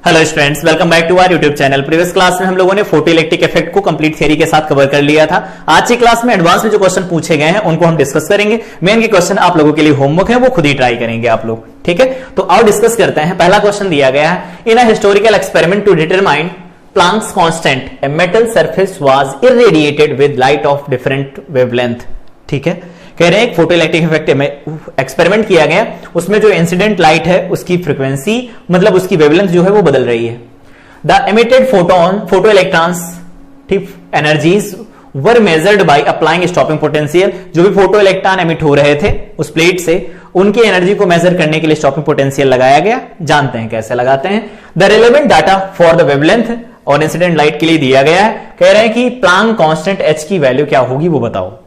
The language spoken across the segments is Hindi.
Hello students, welcome back to our YouTube channel. Previous class में हम लोगों ने फोटो इलेक्ट्रिक इफेक्ट को कंप्लीट थ्योरी के साथ कवर कर लिया था। आज की क्लास में एडवांस में जो क्वेश्चन पूछे गए हैं उनको हम डिस्कस करेंगे। मेन के क्वेश्चन आप लोगों के लिए होमवर्क है, वो खुद ही ट्राई करेंगे आप लोग, ठीक है। तो आओ डिस्कस करते हैं। पहला क्वेश्चन दिया गया है, in a historical experiment to determine Planck's constant a metal surface was irradiated with light of different wavelength. ठीक है, कह रहे हैं एक फोटो इलेक्ट्रिक इफेक्ट में एक्सपेरिमेंट किया गया, उसमें जो इंसिडेंट लाइट है उसकी फ्रीक्वेंसी मतलब उसकी वेवलेंथ जो है वो बदल रही है। The emitted photo electrons energies were measured by applying stopping potential. जो भी फोटो इलेक्ट्रॉन एमिट हो रहे थे उस प्लेट से, उनकी एनर्जी को मेजर करने के लिए स्टॉपिंग पोटेंशियल लगाया गया। जानते हैं कैसे लगाते हैं। The relevant data for the wavelength और इंसिडेंट लाइट के लिए दिया गया है। कह रहे हैं कि प्लैंक कांस्टेंट एच की वैल्यू क्या होगी वो बताओ।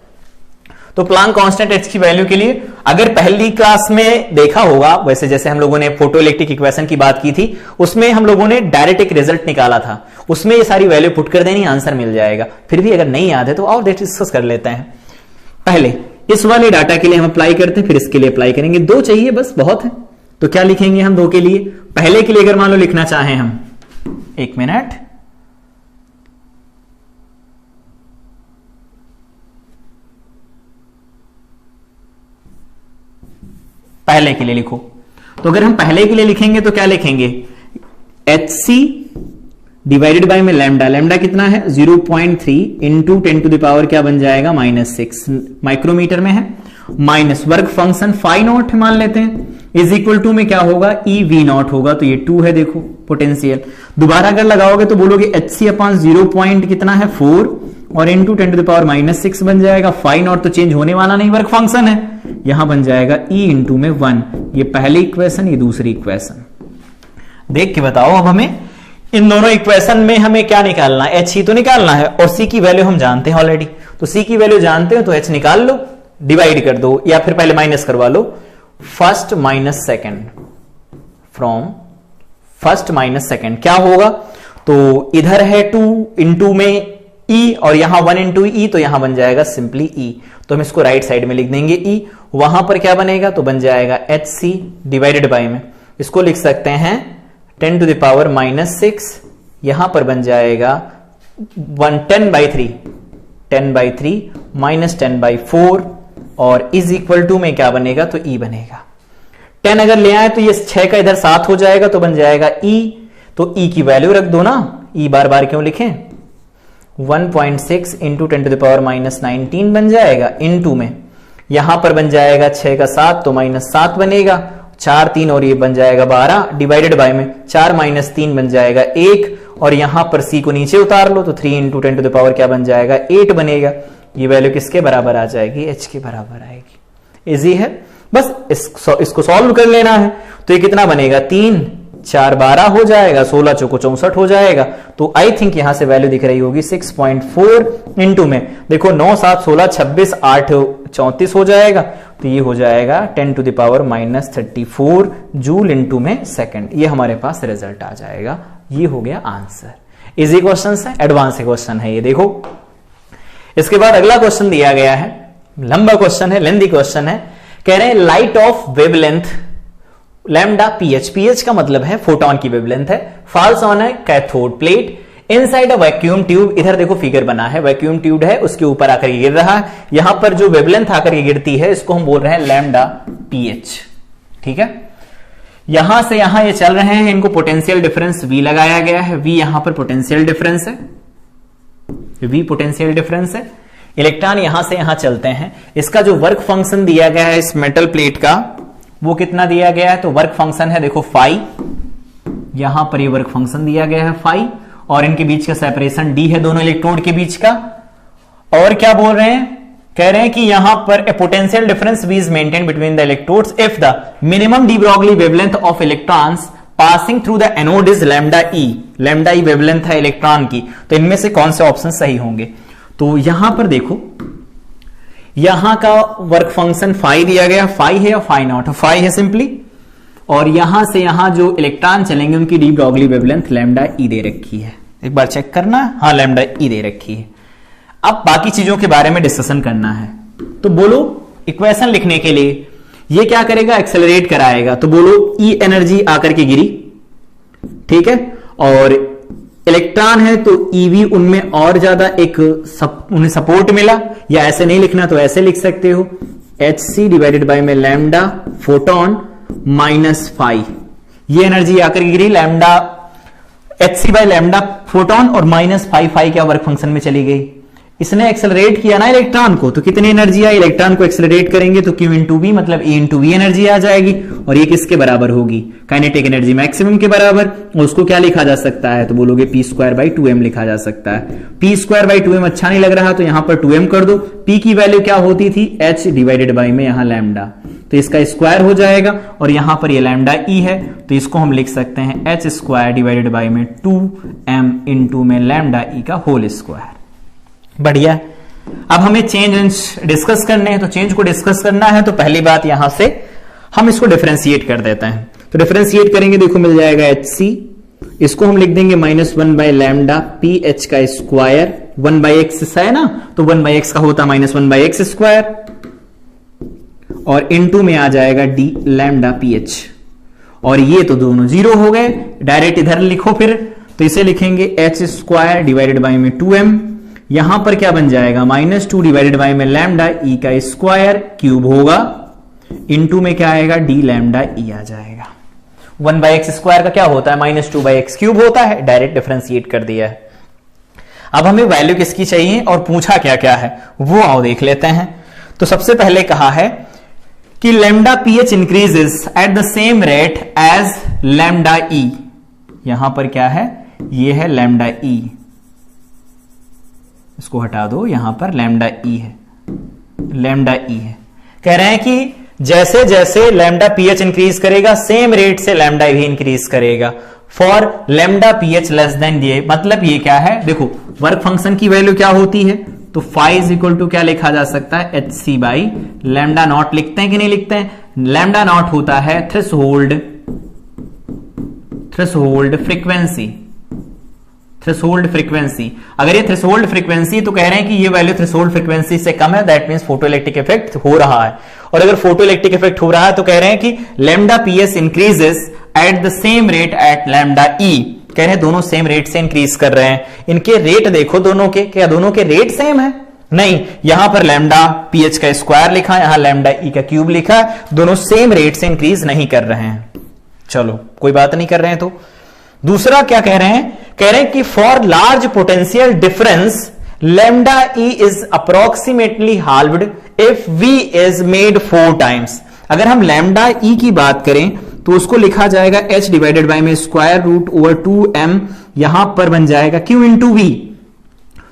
तो प्लैंक कांस्टेंट एच की वैल्यू के लिए अगर पहली क्लास में देखा होगा, वैसे जैसे हम लोगों ने फोटो इलेक्ट्रिक इक्वेशन की बात की थी, उसमें हम लोगों ने डायरेक्ट एक रिजल्ट निकाला था, उसमें ये सारी वैल्यू पुट कर देनी, आंसर मिल जाएगा। फिर भी अगर नहीं याद है तो और डिस्कस कर लेते हैं। पहले इस वाले डाटा के लिए हम अप्लाई करते हैं, फिर इसके लिए अप्लाई करेंगे। दो चाहिए बस, बहुत है। तो क्या लिखेंगे हम दो के लिए? पहले के लिए अगर मान लो लिखना चाहें हम, एक मिनट, पहले के लिए लिखो। तो अगर हम पहले के लिए लिखेंगे तो क्या लिखेंगे? एच सी डिवाइडेड बाय में लैम्डा। लैम्डा कितना है? 0.3 इंटू 10 टू द पावर क्या बन जाएगा? -6 माइक्रोमीटर में है। Minus work function phi naught मान लेते हैं, इज इक्वल टू में क्या होगा? ई वी नॉट होगा। तो ये 2 है, देखो पोटेंशियल। दोबारा अगर लगाओगे तो बोलोगे एच सी अपॉन 0 पॉइंट कितना है? 4 और इंटू 10 टू द पावर -6 बन जाएगा। फाई नॉट तो चेंज होने वाला नहीं, वर्क फंक्शन है। यहां बन जाएगा ई इंटू में 1। ये पहली इक्वेशन, ये दूसरी इक्वेशन। देख के बताओ अब हमें इन दोनों इक्वेशन में हमें क्या निकालना है? एच ही तो निकालना है और सी की वैल्यू हम जानते हैं ऑलरेडी। तो सी की वैल्यू जानते हो तो एच निकाल लो, डिवाइड कर दो, या फिर पहले माइनस करवा लो। First minus second, from first minus second क्या होगा? तो इधर है 2 इंटू में ई और यहां 1 इंटू ई, तो यहां बन जाएगा सिंपली ई। तो हम इसको राइट साइड में लिख देंगे ई। वहां पर क्या बनेगा? तो बन जाएगा एच सी डिवाइडेड बाय में, इसको लिख सकते हैं 10 टू द पावर -6। यहां पर बन जाएगा 10/3 माइनस 10/4 और इज इक्वल टू में क्या बनेगा? तो ई बनेगा। 10 अगर ले आए तो ये 6 का इधर 7 हो जाएगा, तो बन जाएगा ई। तो ई की वैल्यू रख दो ना, ई बार बार क्यों लिखें? 1.6 इंटू 10 टू द पावर -19 बन जाएगा। इंटू में यहां पर बन जाएगा 6 का 7 तो -7 बनेगा। 4 3 और ये बन जाएगा 12 डिवाइडेड बाय में 4 - 3 बन जाएगा 1 और यहां पर सी को नीचे उतार लो तो 3 इंटू 10 टू द पावर क्या बन जाएगा? 8 बनेगा। ये वैल्यू किसके बराबर आ जाएगी? एच के बराबर आएगी। इजी है, बस इसको सॉल्व कर लेना है। तो ये कितना बनेगा? 3 4 12 हो जाएगा, 16 चौको 64 हो जाएगा। तो आई थिंक यहां से वैल्यू दिख रही होगी 6.4 इंटू में देखो 9 7 16 26 8 34 हो जाएगा। तो ये हो जाएगा 10 to the power -34 joule into में सेकंड। ये हमारे पास रिजल्ट आ जाएगा। ये हो गया आंसर। इजी क्वेश्चन है, एडवांस क्वेश्चन है ये, देखो। इसके बाद अगला क्वेश्चन दिया गया है, लंबा क्वेश्चन है, लेंथी क्वेश्चन है। कह रहे हैं light of wavelength lambda pH. PH का मतलब है फोटोन की वेवलेंथ है। फॉल्स ऑन है cathode plate inside a vacuum tube. इधर देखो फिगर बना है, वैक्यूम ट्यूब है, उसके ऊपर आकर गिर रहा है। यहां पर जो वेवलेंथ आकर गिरती है इसको हम बोल रहे हैं लैम्डा पीएच। ठीक है, यहां से यहां ये चल रहे हैं, इनको पोटेंशियल डिफरेंस V लगाया गया है। V यहां पर पोटेंशियल डिफरेंस है, V पोटेंशियल डिफरेंस है। इलेक्ट्रॉन यहां से यहां चलते हैं। इसका जो वर्क फंक्शन दिया गया है इस मेटल प्लेट का, वो कितना दिया गया है? तो वर्क फंक्शन है देखो फाई। यहां पर ये वर्क फंक्शन दिया गया है फाई और इनके बीच का सेपरेशन डी है, दोनों इलेक्ट्रोड के बीच का। और क्या बोल रहे हैं? कह रहे हैं कि यहां पर a potential difference V is maintain between the electrodes if the minimum de Broglie wavelength of electrons passing through the anode is lambda E. Lambda E wavelength है इलेक्ट्रॉन की। तो इनमें से कौन से ऑप्शन सही होंगे? तो यहां पर देखो, यहां का वर्क फंक्शन फाई दिया गया। फाई है या फाई नॉट? फाई है सिंपली। और यहां से यहां जो इलेक्ट्रॉन चलेंगे उनकी डी ब्रॉगली वेवलेंथ लैम्डा ई दे रखी है। एक बार चेक करना, हाँ लैम्डा ई दे रखी है। अब बाकी चीजों के बारे में डिस्कशन करना है। तो बोलो इक्वेशन लिखने के लिए ये क्या करेगा? एक्सेलरेट कराएगा। तो बोलो ई एनर्जी आकर के गिरी, ठीक है। और इलेक्ट्रॉन है तो ईवी उनमें और ज्यादा उन्हें सपोर्ट मिला, या ऐसे नहीं लिखना तो ऐसे लिख सकते हो, Hc डिवाइडेड बाय में लैम्डा फोटोन माइनस फाई, ये एनर्जी आकर गिरी lambda Hc by lambda photon और माइनस फाई क्या वर्क फंक्शन में चली गई। इसने एक्सेलरेट किया ना इलेक्ट्रॉन को, तो कितनी एनर्जी आई, इलेक्ट्रॉन को एक्सेलरेट करेंगे तो Q इंटू वी मतलब E इंटू वी एनर्जी आ जाएगी, और ये किसके बराबर होगी, काइनेटिक एनर्जी मैक्सिमम के बराबर। और उसको क्या लिखा जा सकता है, तो बोलोगे पी स्क्वायर बाई 2m लिखा जा सकता है। पी स्क्वायर बाई 2m अच्छा नहीं लग रहा तो यहां पर 2m कर दो। पी की वैल्यू क्या होती थी, h डिवाइडेड बाई में यहां लैम्डा, तो इसका स्क्वायर हो जाएगा, और यहां पर ये लैम्डा ई है तो इसको हम लिख सकते हैं h स्क्वायर डिवाइडेड बाई में 2m इंटू में लैम्डा ई का होल स्क्वायर। बढ़िया। अब हमें चेंज डिस्कस करने हैं, तो चेंज को डिस्कस करना है तो पहली बात यहां से हम इसको डिफरेंशिएट कर देते हैं। तो डिफरेंशिएट करेंगे, देखो मिल जाएगा Hc, इसको हम लिख देंगे minus 1 by lambda P H का स्क्वायर, 1 बाय एक्स है ना, तो 1 बाय एक्स का होता माइनस 1 बाय एक्स स्क्वायर, और इनटू में आ जाएगा डी लैम्डा पी एच, और ये तो दोनों जीरो हो गए, डायरेक्ट इधर लिखो फिर, तो इसे लिखेंगे h स्क्वायर डिवाइडेड बाई में 2m, यहां पर क्या बन जाएगा माइनस 2 डिवाइडेड बाई में लैम्डा ई का स्क्वायर क्यूब होगा, इनटू में क्या आएगा डी लैम्डा ई आ जाएगा। 1 बाई एक्स स्क्वायर का क्या होता है, माइनस 2 बाई एक्स क्यूब होता है, डायरेक्ट डिफरेंशिएट कर दिया है। अब हमें वैल्यू किसकी चाहिए और पूछा क्या क्या है वो आओ देख लेते हैं। तो सबसे पहले कहा है कि lambda P H increases at the same rate as lambda E, यहां पर क्या है, ये है लैम्डा ई, इसको हटा दो, यहां पर लैम्डा ई है, लैम्डा ई है। कह रहे हैं कि जैसे जैसे लैम्डा पीएच इंक्रीज करेगा सेम रेट से लैम्डा भी इंक्रीज करेगा for lambda pH less than ये, मतलब ये क्या है, देखो वर्क फंक्शन की वैल्यू क्या होती है, तो फाई इज इक्वल टू क्या लिखा जा सकता है, H C by lambda naught, लिखते हैं कि नहीं लिखते हैं, लैम्डा नॉट होता है थ्रेशोल्ड फ्रीक्वेंसी, थ्रेशोल्ड फ्रीक्वेंसी। अगर ये थ्रेशोल्ड फ्रीक्वेंसी तो कह रहे हैं कि ये वैल्यू थ्रेशोल्ड फ्रीक्वेंसी से कम है, दैट मींस फोटोइलेक्ट्रिक इफेक्ट हो रहा है, और अगर फोटोइलेक्ट्रिक इफेक्ट हो रहा है तो कह रहे हैं कि lambda PS increases at the same rate at lambda E, कह रहे हैं दोनों सेम रेट से इंक्रीज कर रहे हैं। इनके रेट देखो दोनों के, क्या दोनों के रेट सेम है, नहीं, यहां पर लैम्डा पीएच का स्क्वायर लिखा है, यहां लैम्डा ई का क्यूब लिखा है, दोनों सेम रेट से इंक्रीज नहीं कर रहे हैं। चलो कोई बात नहीं कर रहे हैं। तो दूसरा क्या कह रहे हैं, कह रहे हैं कि for large potential difference lambda E is approximately halved if V is made 4 times. अगर हम लैम्डा ई की बात करें तो उसको लिखा जाएगा h डिवाइडेड बाय में स्क्वायर रूट ओवर 2m, यहां पर बन जाएगा q इंटू वी,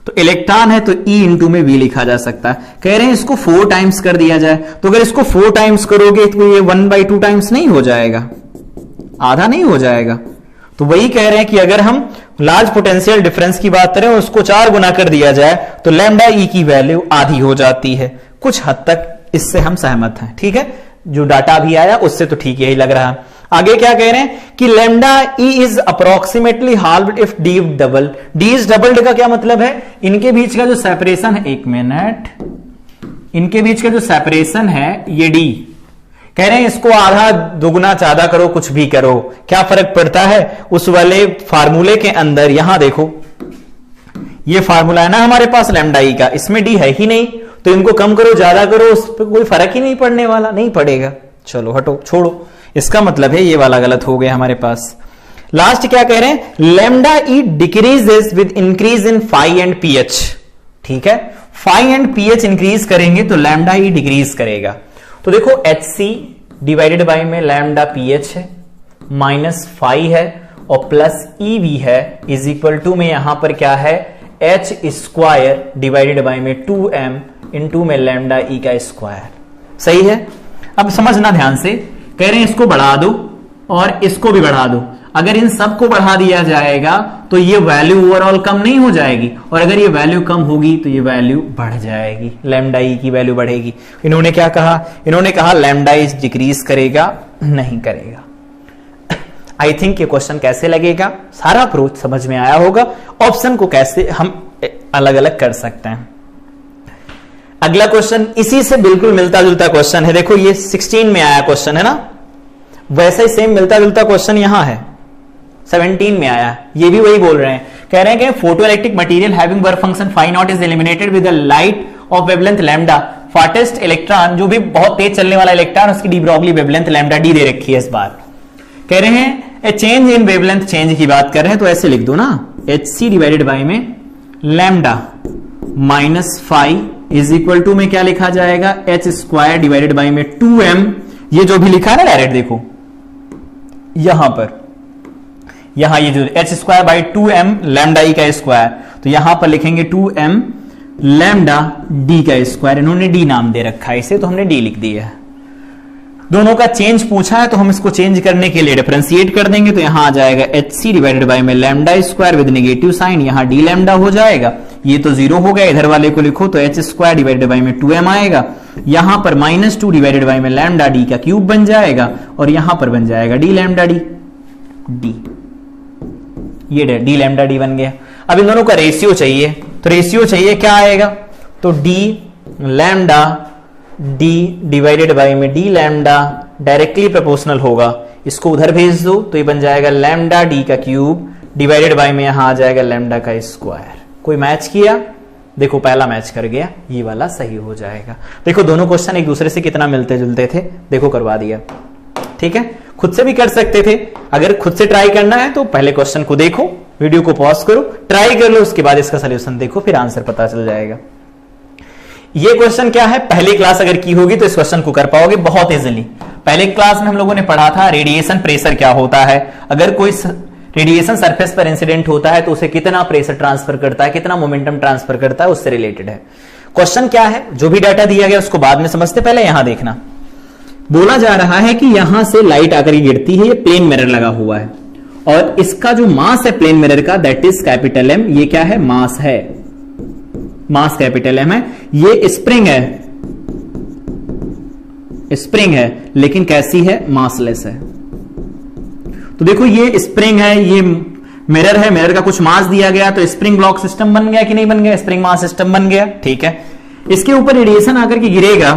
तो इलेक्ट्रॉन है तो E इंटू में V लिखा जा सकता है। कह रहे हैं इसको 4 टाइम्स कर दिया जाए, तो अगर इसको 4 टाइम्स करोगे तो ये 1/2 टाइम्स नहीं हो जाएगा, आधा नहीं हो जाएगा। तो वही कह रहे हैं कि अगर हम लार्ज पोटेंशियल डिफरेंस की बात करें उसको 4 गुना कर दिया जाए तो लैम्डा ई की वैल्यू आधी हो जाती है। कुछ हद तक इससे हम सहमत हैं, ठीक है, जो डाटा भी आया उससे तो ठीक यही लग रहा है। आगे क्या कह रहे हैं कि lambda E is approximately halved if D double, D is doubled का क्या मतलब है, इनके बीच का जो सेपरेशन है, 1 मिनट, इनके बीच का जो सेपरेशन है ये डी, कह रहे हैं इसको आधा दुगुना ज्यादा करो, कुछ भी करो, क्या फर्क पड़ता है, उस वाले फार्मूले के अंदर यहां देखो ये फार्मूला है ना हमारे पास लैम्डा ई का, इसमें डी है ही नहीं, तो इनको कम करो ज्यादा करो उस पर कोई फर्क ही नहीं पड़ने वाला, नहीं पड़ेगा। चलो हटो छोड़ो, इसका मतलब है ये वाला गलत हो गया हमारे पास। लास्ट क्या कह रहे हैं, lambda E decreases with increase in phi and pH, ठीक है, फाई एंड पीएच इंक्रीज करेंगे तो लैम्डा ई डिक्रीज करेगा। तो देखो एच सी डिवाइडेड बाई में लैम्डा पीएच है, माइनस फाई है और प्लस ई वी है, इज इक्वल टू में यहां पर क्या है, एच स्क्वायर डिवाइडेड बाई में 2m इंटू में लैम्डा ई का स्क्वायर। सही है। अब समझना ध्यान से, कह रहे हैं इसको बढ़ा दो और इसको भी बढ़ा दो, अगर इन सबको बढ़ा दिया जाएगा तो ये वैल्यू ओवरऑल कम नहीं हो जाएगी, और अगर ये वैल्यू कम होगी तो ये वैल्यू बढ़ जाएगी, लैम्डा ई की वैल्यू बढ़ेगी। इन्होंने क्या कहा, इन्होंने कहा लैम्डा ई डिक्रीज करेगा, नहीं करेगा। आई थिंक ये क्वेश्चन कैसे लगेगा, सारा अप्रोच समझ में आया होगा, ऑप्शन को कैसे हम अलग अलग कर सकते हैं। अगला क्वेश्चन इसी से बिल्कुल मिलता जुलता क्वेश्चन है, देखो ये 16 में आया क्वेश्चन है ना, वैसे ही सेम मिलता जुलता क्वेश्चन यहां है। 17 में आया। ये भी वही बोल रहे हैं, कह रहे हैं कि photo electric material having work function phi not is illuminated with the light of wavelength lambda. Fastest electron, जो भी बहुत तेज चलने वाला इलेक्ट्रॉन, उसकी de Broglie wavelength lambda D दे रखी है। इस बार कह रहे हैं a change in wavelength change की बात कर रहे हैं, तो ऐसे लिख दो ना, hc डिवाइडेड बाय में lambda minus five is equal to में क्या लिखा जाएगा, h स्क्वायर डिवाइडेड बाय में 2m। ये जो भी लिखा है ना डायरेक्ट देखो यहां पर, यहां ये जो h square by 2m lambda E का स्क्वायर, तो यहां पर लिखेंगे 2m लैम्डा डी का स्क्वायर। इन्होंने डी नाम दे रखा है इसे, तो हमने डी लिख दिया है। दोनों का चेंज पूछा है तो हम इसको चेंज करने के लिए डिफरेंशिएट कर देंगे, तो यहां आ जाएगा hc डिवाइडेड बाय में lambda square with negative sign, यहां डी लैम्डा हो जाएगा, ये तो जीरो हो गया, इधर वाले को लिखो तो h स्क्वायर डिवाइडेड बाय में 2m आएगा, यहां पर -2 डिवाइडेड बाय में लैम्डा डी का क्यूब बन जाएगा, और यहां पर बन जाएगा डी लैम्डा डी डी, ये डी लैम्डा डी बन गया। अब इन दोनों का रेशियो चाहिए, तो रेशियो चाहिए क्या आएगा, तो D lambda D divided by में डी लैम्डा डायरेक्टली प्रोपोर्शनल होगा, इसको उधर भेज दो तो ये बन जाएगा लैम्डा डी का क्यूब डिवाइडेड बाय में यहां आ जाएगा लैम्डा का स्क्वायर। कोई मैच किया, देखो पहला मैच कर गया, ये वाला सही हो जाएगा। देखो दोनों क्वेश्चन एक दूसरे से कितना मिलते जुलते थे, देखो करवा दिया। ठीक है, खुद से भी कर सकते थे, अगर खुद से ट्राई करना है तो पहले क्वेश्चन को देखो, वीडियो को पॉज करो, ट्राई कर लो, उसके बाद इसका सोल्यूशन देखो, फिर आंसर पता चल जाएगा। ये क्वेश्चन क्या है, पहली क्लास अगर की होगी तो इस क्वेश्चन को कर पाओगे बहुत इजीली। पहले क्लास में हम लोगों ने पढ़ा था रेडिएशन प्रेशर क्या होता है, अगर कोई रेडिएशन सरफेस पर इंसिडेंट होता है तो उसे कितना प्रेशर ट्रांसफर करता है, कितना मोमेंटम ट्रांसफर करता है, उससे रिलेटेड है। क्वेश्चन क्या है, जो भी डाटा दिया गया उसको बाद में समझते, पहले यहां देखना। बोला जा रहा है कि यहां से लाइट आकर गिरती है, ये प्लेन मिरर लगा हुआ है, और इसका जो मास है प्लेन मिरर का दैट इज कैपिटल एम। ये क्या है, मास है, मास कैपिटल एम है। ये स्प्रिंग है, स्प्रिंग है लेकिन कैसी है, मासलेस है। तो देखो ये स्प्रिंग है, ये मिरर है, मिरर का कुछ मास दिया गया तो स्प्रिंग ब्लॉक सिस्टम बन गया कि नहीं बन गया, स्प्रिंग मास सिस्टम बन गया। ठीक है, इसके ऊपर रेडिएशन आकर के गिरेगा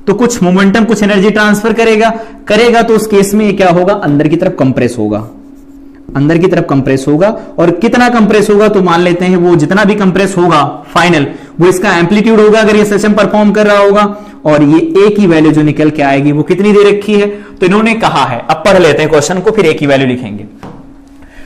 तो कुछ मोमेंटम, कुछ एनर्जी ट्रांसफर करेगा तो उस केस में ये क्या होगा, अंदर की तरफ कंप्रेस होगा, अंदर की तरफ कंप्रेस होगा। और कितना कंप्रेस होगा, तो मान लेते हैं वो जितना भी कंप्रेस होगा फाइनल, वो इसका एम्पलीट्यूड होगा अगर ये सिस्टम परफॉर्म कर रहा होगा, और ये ए की वैल्यू जो निकल के आएगी वो कितनी दे रखी है, तो इन्होंने कहा है, अब पढ़ लेते हैं क्वेश्चन को, फिर ए की वैल्यू लिखेंगे।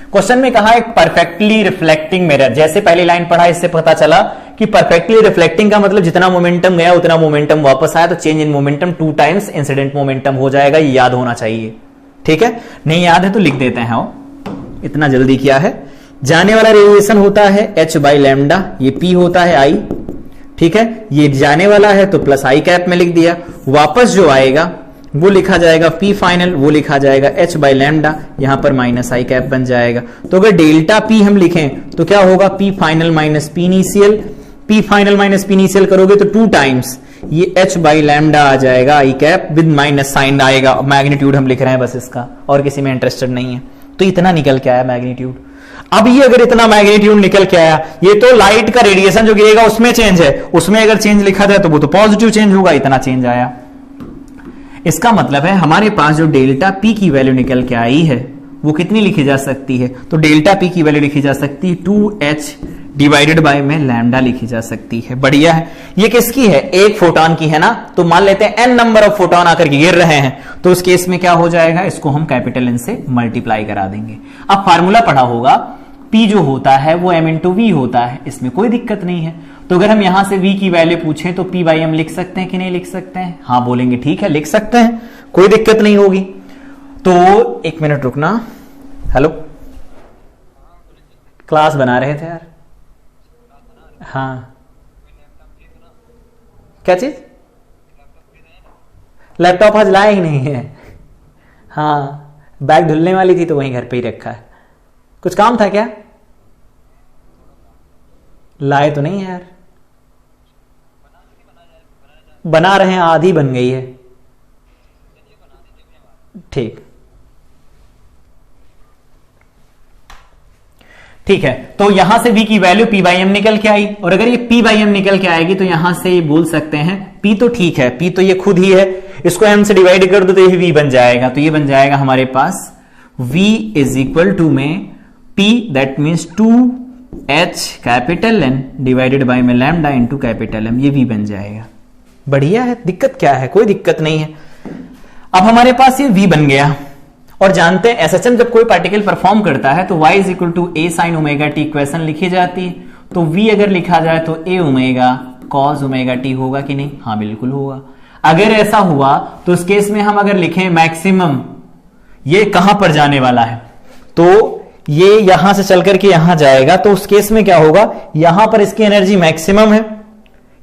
क्वेश्चन में कहा है परफेक्टली रिफ्लेक्टिंग मिरर, जैसे पहली लाइन पढ़ा इससे पता चला कि परफेक्टली रिफ्लेक्टिंग का मतलब जितना मोमेंटम गया उतना मोमेंटम वापस आया, तो change in momentum 2 times incident momentum हो जाएगा, ये याद होना चाहिए। ठीक है, नहीं याद है तो लिख देते हैं, इतना जल्दी किया है। जाने वाला रेडिएशन होता है h बाई लैम्डा, ये p होता है i। ठीक है, ये जाने वाला है तो प्लस i कैप में लिख दिया, वापस जो आएगा वो लिखा जाएगा p फाइनल, वो लिखा जाएगा h बाई लैम्डा, यहां पर माइनस i कैप बन जाएगा। तो अगर डेल्टा p हम लिखें तो क्या होगा, p final minus p initial, p final minus p initial करोगे तो 2 टाइम्स ये h बाई लैम्डा आ जाएगा i cap with minus sign आएगा, मैग्नीट्यूड हम लिख रहे हैं बस इसका, और किसी में इंटरेस्टेड नहीं है। तो इतना निकल के आया मैग्नीट्यूड। अब ये अगर इतना मैग्नीट्यूड निकल के आया, ये तो लाइट का रेडिएशन जो गिरेगा उसमें चेंज है, उसमें अगर चेंज लिखा था तो वो तो पॉजिटिव चेंज होगा, इतना चेंज आया। इसका मतलब है हमारे पास जो डेल्टा पी की वैल्यू निकल के आई है वो कितनी लिखी जा सकती है, तो डेल्टा पी की वैल्यू लिखी जा सकती है 2h डिवाइडेड बाय में लैम्डा लिखी जा सकती है। बढ़िया है। ये किसकी है, एक फोटोन की है ना, तो मान लेते हैं n नंबर ऑफ फोटोन आकर के गिर रहे हैं, तो उस केस में क्या हो जाएगा, इसको हम कैपिटल N से मल्टीप्लाई करा देंगे। अब फार्मूला पढ़ा होगा, P जो होता है वो m इंटू वी होता है, इसमें कोई दिक्कत नहीं है। तो अगर हम यहां से v की वैल्यू पूछें तो P बाई m लिख सकते हैं कि नहीं लिख सकते हैं, हाँ बोलेंगे ठीक है लिख सकते हैं, कोई दिक्कत नहीं होगी। तो एक मिनट रुकना, हेलो, क्लास बना रहे थे यार, हाँ क्या चीज, लैपटॉप आज लाया ही नहीं है, हाँ बैग धुलने वाली थी तो वहीं घर पे ही रखा है। कुछ काम था क्या, लाए तो नहीं है यार, बना रहे हैं, आधी बन गई है। ठीक ठीक है, तो यहां से v की वैल्यू p बाई एम निकल के आई, और अगर ये p बाई एम निकल के आएगी तो यहां से ये बोल सकते हैं p तो ठीक है, p तो ये खुद ही है, इसको m से डिवाइड कर दो तो ये v बन जाएगा, तो ये बन जाएगा हमारे पास V इज इक्वल टू में P that means 2H capital N divided by में लैम्डा इंटू कैपिटल M, ये V बन जाएगा। बढ़िया है, दिक्कत क्या है? कोई दिक्कत नहीं है। अब हमारे पास ये V बन गया और जानते हैं एसएचएम जब कोई पार्टिकल परफॉर्म करता है तो y is equal to a sin omega T equation लिखी जाती है। तो V अगर लिखा जाए तो a omega cos omega T होगा कि नहीं? हाँ बिल्कुल होगा। अगर ऐसा हुआ तो उस केस में हम अगर लिखें मैक्सिमम, ये कहां पर जाने वाला है? तो ये यहां से चल करके यहां जाएगा, तो उस केस में क्या होगा? यहां पर इसकी एनर्जी मैक्सिमम है,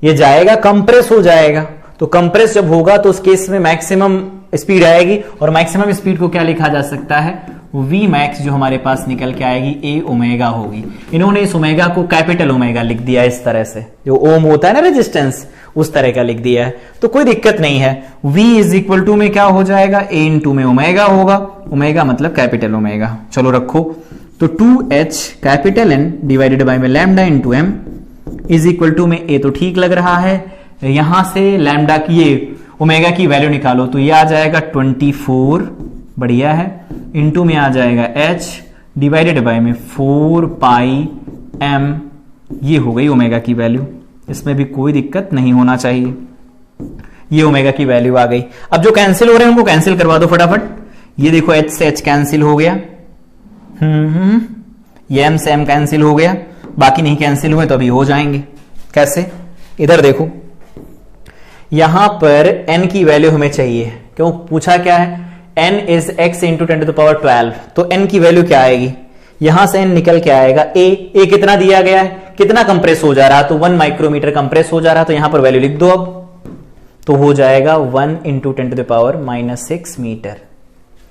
ये जाएगा कंप्रेस हो जाएगा। तो कंप्रेस जब होगा तो उस केस में मैक्सिमम स्पीड आएगी, और मैक्सिमम स्पीड को क्या लिखा जा सकता है? V मैक्स जो हमारे पास निकल के आएगी a ओमेगा होगी। इन्होंने इस ओमेगा को कैपिटल ओमेगा लिख दिया इस तरह से, जो ओम होता है ना रेजिस्टेंस, उस तरह का लिख दिया है, तो कोई दिक्कत नहीं है। V इज इक्वल टू में क्या हो जाएगा? a इंटू में ओमेगा होगा, ओमेगा मतलब कैपिटल ओमेगा। चलो रखो, तो 2H capital N divided by में lambda into M is equal to में a तो ठीक लग रहा है, यहां से लैम्डा की ये ओमेगा की वैल्यू निकालो तो ये आ जाएगा 24, बढ़िया है, इंटू में आ जाएगा h डिवाइडेड बाय में 4 पाई m, ये हो गई ओमेगा की वैल्यू। इसमें भी कोई दिक्कत नहीं होना चाहिए, ये ओमेगा की वैल्यू आ गई। अब जो कैंसिल हो रहे हैं उनको कैंसिल करवा दो फटाफट। ये देखो h से h कैंसिल हो गया, ये m से m कैंसिल हो गया, बाकी नहीं कैंसिल हुए तो अभी हो जाएंगे। कैसे? इधर देखो, यहां पर n की वैल्यू हमें चाहिए, क्यों पूछा क्या है? n is x into 10 to the power 12, तो n की वैल्यू क्या आएगी? यहां से n निकल के आएगा a कितना दिया गया है, कितना कंप्रेस हो जा रहा है? तो 1 माइक्रोमीटर कंप्रेस हो जा रहा है, तो यहां पर वैल्यू लिख दो अब, तो हो जाएगा 1 into 10 to the power -6 metre.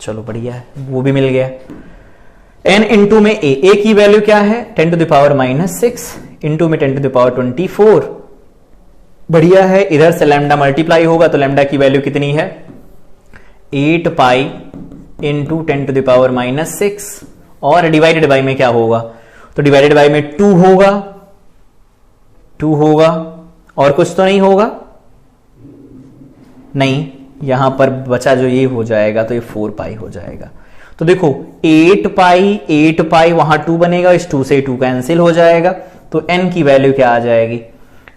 चलो बढ़िया है, वो भी मिल गया। n इंटू में a की वैल्यू क्या है? 10 टू द पावर -6 इंटू में 10 टू द पावर 24, बढ़िया है। इधर से लैम्डा मल्टीप्लाई होगा तो लैम्डा की वैल्यू कितनी है? 8 pi into 10 to the power -6, और डिवाइडेड बाई में क्या होगा? तो डिवाइडेड बाई में 2 होगा, और कुछ तो नहीं होगा? नहीं, यहां पर बचा जो ये हो जाएगा तो ये 4 पाई हो जाएगा। तो देखो 8 पाई वहां 2 बनेगा, इस 2 से 2 कैंसिल हो जाएगा, तो n की वैल्यू क्या आ जाएगी?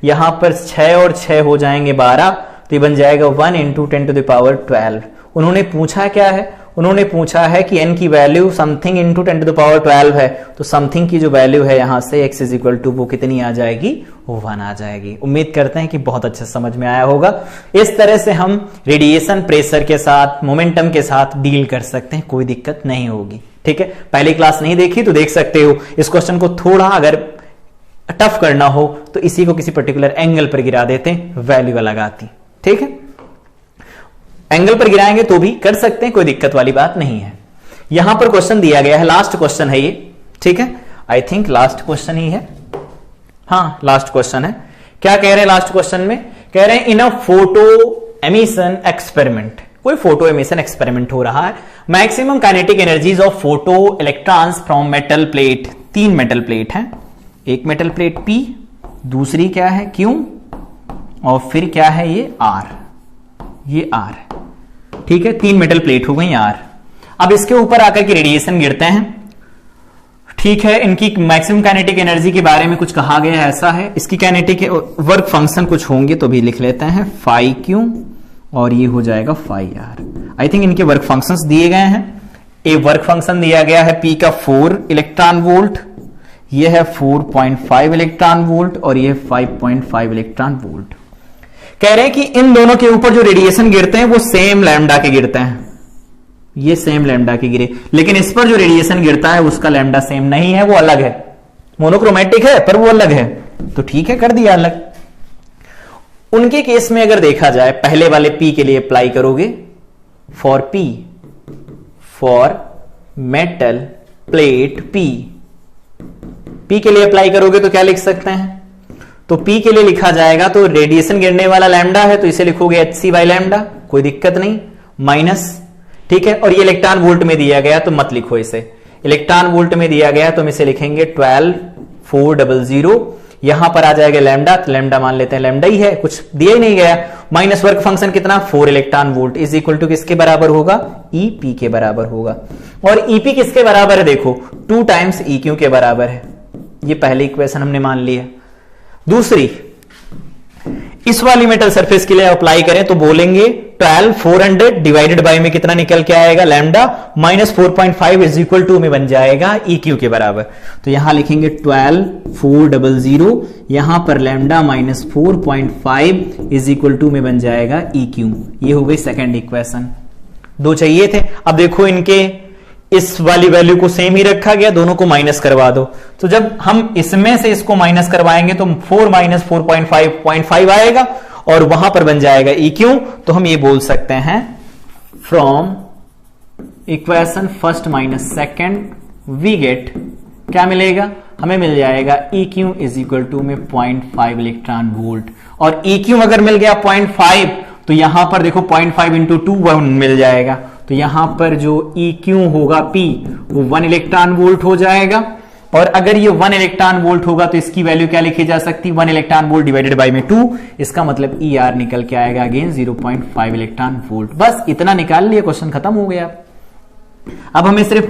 यहां पर 6 और 6 हो जाएंगे 12, तो ये बन जाएगा 1 इंटू 10 टू द पावर 12। उन्होंने पूछा क्या है? उन्होंने पूछा है कि n की value something into 10 to the power 12 है, तो समथिंग की जो वैल्यू है यहां से x इज इक्वल टू वो कितनी आ जाएगी? 1 आ जाएगी। उम्मीद करते हैं कि बहुत अच्छे समझ में आया होगा। इस तरह से हम रेडिएशन प्रेशर के साथ, मोमेंटम के साथ डील कर सकते हैं, कोई दिक्कत नहीं होगी। ठीक है, पहली क्लास नहीं देखी तो देख सकते हो। इस क्वेश्चन को थोड़ा अगर टफ करना हो तो इसी को किसी पर्टिकुलर एंगल पर गिरा देते हैं, वैल्यू अलग आती। ठीक है, एंगल पर गिराएंगे तो भी कर सकते हैं, कोई दिक्कत वाली बात नहीं है। यहां पर क्वेश्चन दिया गया है, लास्ट क्वेश्चन है ये। ठीक है, आई थिंक लास्ट क्वेश्चन ही है, हाँ लास्ट क्वेश्चन है। क्या कह रहे हैं लास्ट क्वेश्चन में? कह रहे हैं इन अ फोटो एमिशन एक्सपेरिमेंट, कोई फोटो एमिशन एक्सपेरिमेंट हो रहा है। Maximum kinetic energies of photo electrons from metal plate, 3 metal plate हैं, एक मेटल प्लेट P, दूसरी क्या है Q, और फिर क्या है ये R, ये R। ठीक है, 3 मेटल प्लेट हो गई R। अब इसके ऊपर आकर के रेडिएशन गिरते हैं। ठीक है, इनकी मैक्सिमम काइनेटिक एनर्जी के बारे में कुछ कहा गया है, ऐसा है। इसकी काइनेटिक वर्क फंक्शन कुछ होंगे तो भी लिख लेते हैं, फाई Q और ये हो जाएगा फाई R। आई थिंक इनके वर्क फंक्शंस दिए गए हैं। एक वर्क फंक्शन दिया गया है P का 4 इलेक्ट्रॉन वोल्ट, ये है 4.5 इलेक्ट्रॉन वोल्ट और ये 5.5 इलेक्ट्रॉन वोल्ट। कह रहे हैं कि इन दोनों के ऊपर जो रेडिएशन गिरते हैं वो सेम लैम्डा के गिरते हैं, ये सेम लैम्डा के गिरे, लेकिन इस पर जो रेडिएशन गिरता है उसका लैम्डा सेम नहीं है, वो अलग है, मोनोक्रोमेटिक है पर वो अलग है। तो ठीक है, कर दिया अलग। उनके केस में अगर देखा जाए, पहले वाले P के लिए अप्लाई करोगे, for P, for metal plate P के लिए अप्लाई करोगे तो क्या लिख सकते हैं? तो P के लिए लिखा जाएगा, तो रेडिएशन गिरने वाला लैम्डा है तो इसे लिखोगे HC बाई लैम्डा, कोई दिक्कत नहीं, माइनस। ठीक है, और ये इलेक्ट्रॉन वोल्ट में दिया गया तो मत लिखो इसे, इलेक्ट्रॉन वोल्ट में दिया गया तो हम इसे लिखेंगे 12400। यहां पर आ जाएगा लैम्डा, तो लैम्डा मान लेते हैं लैम्डा ही है, कुछ दिया ही नहीं गया। माइनस वर्क फंक्शन कितना 4 electron volt is equal to किसके बराबर होगा, ईपी के बराबर होगा। और ईपी किसके बराबर है, देखो 2 टाइम्स EQ के बराबर है। ये पहली इक्वेशन हमने मान ली है। दूसरी, इस वाली मेटल सरफेस के लिए अप्लाई करें तो बोलेंगे 12 400 डिवाइडेड बाय में कितना निकल के आएगा, lambda minus 4.5 is equal to में बन जाएगा EQ के बराबर। तो यहां लिखेंगे 12 400, यहां पर lambda minus 4.5 is equal to में बन जाएगा EQ। ये हो गई सेकेंड इक्वेशन। 2 चाहिए थे। अब देखो इनके इस वाली वैल्यू को सेम ही रखा गया, दोनों को माइनस करवा दो। तो जब हम इसमें से इसको माइनस करवाएंगे तो 4 माइनस 4.5 आएगा और वहां पर बन जाएगा EQ। तो हम ये बोल सकते हैं from equation first minus second we get, क्या मिलेगा, हमें मिल जाएगा EQ इज इक्वल टू में 0.5 इलेक्ट्रॉन वोल्ट। और EQ अगर मिल गया 0.5 तो यहां पर देखो 0.5 इंटू 2 1 मिल जाएगा। तो यहां पर जो EQ होगा P वो 1 इलेक्ट्रॉन वोल्ट हो जाएगा। और अगर ये 1 इलेक्ट्रॉन वोल्ट होगा तो इसकी वैल्यू क्या लिखी जा सकती है, 1 इलेक्ट्रॉन वोल्ट डिवाइडेड बाय में 2। इसका मतलब ER निकल के आएगा अगेन 0.5 इलेक्ट्रॉन वोल्ट। बस इतना निकाल लिया, क्वेश्चन खत्म हो गया। अब हमें सिर्फ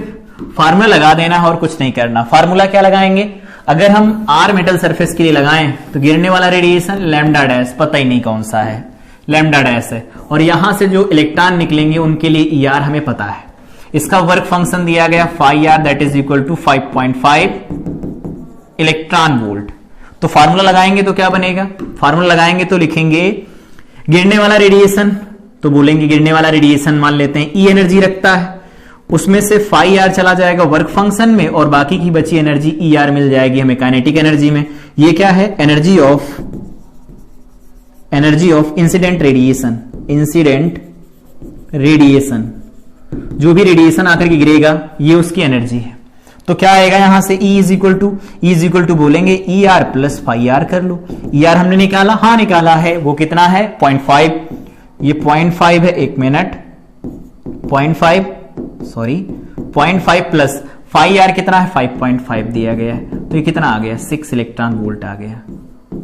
फार्मूला लगा देना है और कुछ नहीं करना। फार्मूला क्या लगाएंगे, अगर हम R मेटल सरफेस के लिए लगाएं तो गिरने वाला रेडिएशन लैम्डा डैश, पता ही नहीं कौन सा है, लैम्डा डैश है। और यहां से जो इलेक्ट्रॉन निकलेंगे उनके लिए ER हमें पता है। इसका वर्क फंक्शन दिया गया φR that is equal to 5.5 electron volt. तो फार्मूला लगाएंगे तो क्या बनेगा, फार्मूला लगाएंगे तो लिखेंगे गिरने वाला रेडिएशन, तो बोलेंगे गिरने वाला रेडिएशन मान लेते हैं E एनर्जी रखता है, उसमें से φR चला जाएगा वर्क फंक्शन में और बाकी की बची एनर्जी ER मिल जाएगी हमें काइनेटिक एनर्जी में। ये क्या है, energy of incident radiation, incident radiation, जो भी रेडिएशन आकर के गिरेगा ये उसकी एनर्जी है। तो क्या आएगा यहां से E इज इक्वल टू बोलेंगे ER प्लस φR कर लो। ER हमने निकाला, हाँ निकाला है, वो कितना है 0.5, ये 0.5 है, 1 मिनट, 0.5 प्लस φR कितना है 5.5 दिया गया है। तो ये कितना आ गया, 6 इलेक्ट्रॉन वोल्ट आ गया,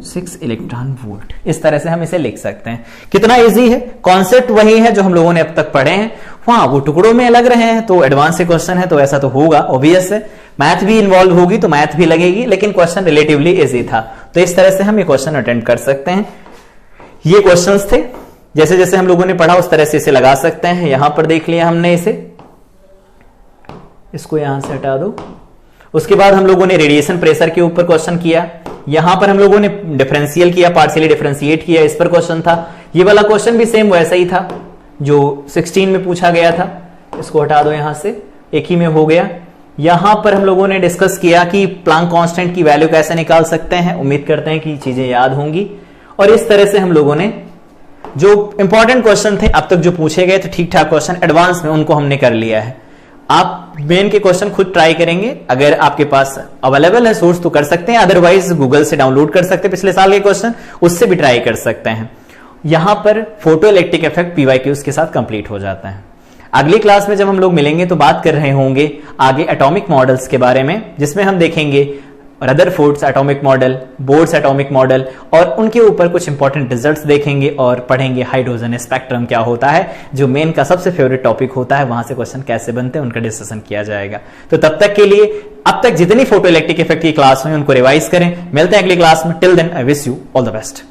6 इलेक्ट्रॉन वोल्ट। इस तरह से हम इसे लिख सकते हैं। कितना इजी है, कॉन्सेप्ट वही है जो हम लोगों ने अब तक पढ़े हैं। हाँ वो टुकड़ों में लग रहे हैं तो एडवांस से क्वेश्चन है तो ऐसा तो होगा, ऑब्वियस है। मैथ भी इन्वॉल्व होगी तो मैथ भी लगेगी, लेकिन क्वेश्चन रिलेटिवली इजी था। तो इस तरह से हम ये क्वेश्चन अटेंड कर सकते हैं। ये क्वेश्चंस थे, जैसे जैसे हम लोगों ने पढ़ा उस तरह से इसे लगा सकते हैं। यहां पर देख लिया हमने इसे, इसको यहां से हटा दो। उसके बाद हम लोगों ने रेडिएशन प्रेशर के ऊपर क्वेश्चन किया। यहां पर हम लोगों ने डिफरेंशियल किया, पार्शियली डिफरेंशिएट किया, इस पर क्वेश्चन था। ये वाला क्वेश्चन भी सेम वैसा ही था जो 16 में पूछा गया था। इसको हटा दो यहां से, एक ही में हो गया। यहां पर हम लोगों ने डिस्कस किया कि प्लांक कांस्टेंट की वैल्यू कैसे निकाल सकते हैं। उम्मीद करते हैं कि चीजें याद होंगी। और इस तरह से हम लोगों ने जो इंपॉर्टेंट क्वेश्चन थे अब तक जो पूछे गए थे ठीक ठाक क्वेश्चन एडवांस में, उनको हमने कर लिया है। आप मेन के क्वेश्चन खुद ट्राई करेंगे, अगर आपके पास अवेलेबल है सोर्स तो कर सकते हैं, अदरवाइज गूगल से डाउनलोड कर सकते हैं पिछले साल के क्वेश्चन, उससे भी ट्राई कर सकते हैं। यहां पर फोटो इलेक्ट्रिक इफेक्ट PYQs के साथ कंप्लीट हो जाता है। अगली क्लास में जब हम लोग मिलेंगे तो बात कर रहे होंगे आगे एटॉमिक मॉडल्स के बारे में, जिसमें हम देखेंगे Rutherford's atomic model, boards atomic model, और उनके ऊपर कुछ इंपॉर्टेंट रिजल्ट्स देखेंगे और पढ़ेंगे हाइड्रोजन स्पेक्ट्रम क्या होता है, जो मेन का सबसे फेवरेट टॉपिक होता है। वहां से क्वेश्चन कैसे बनते हैं उनका डिस्कशन किया जाएगा। तो तब तक के लिए अब तक जितनी फोटो इलेक्ट्रिक इफेक्ट की क्लास हुई उनको रिवाइज करें। मिलते हैं अगली क्लास में। Till then I wish you all the best.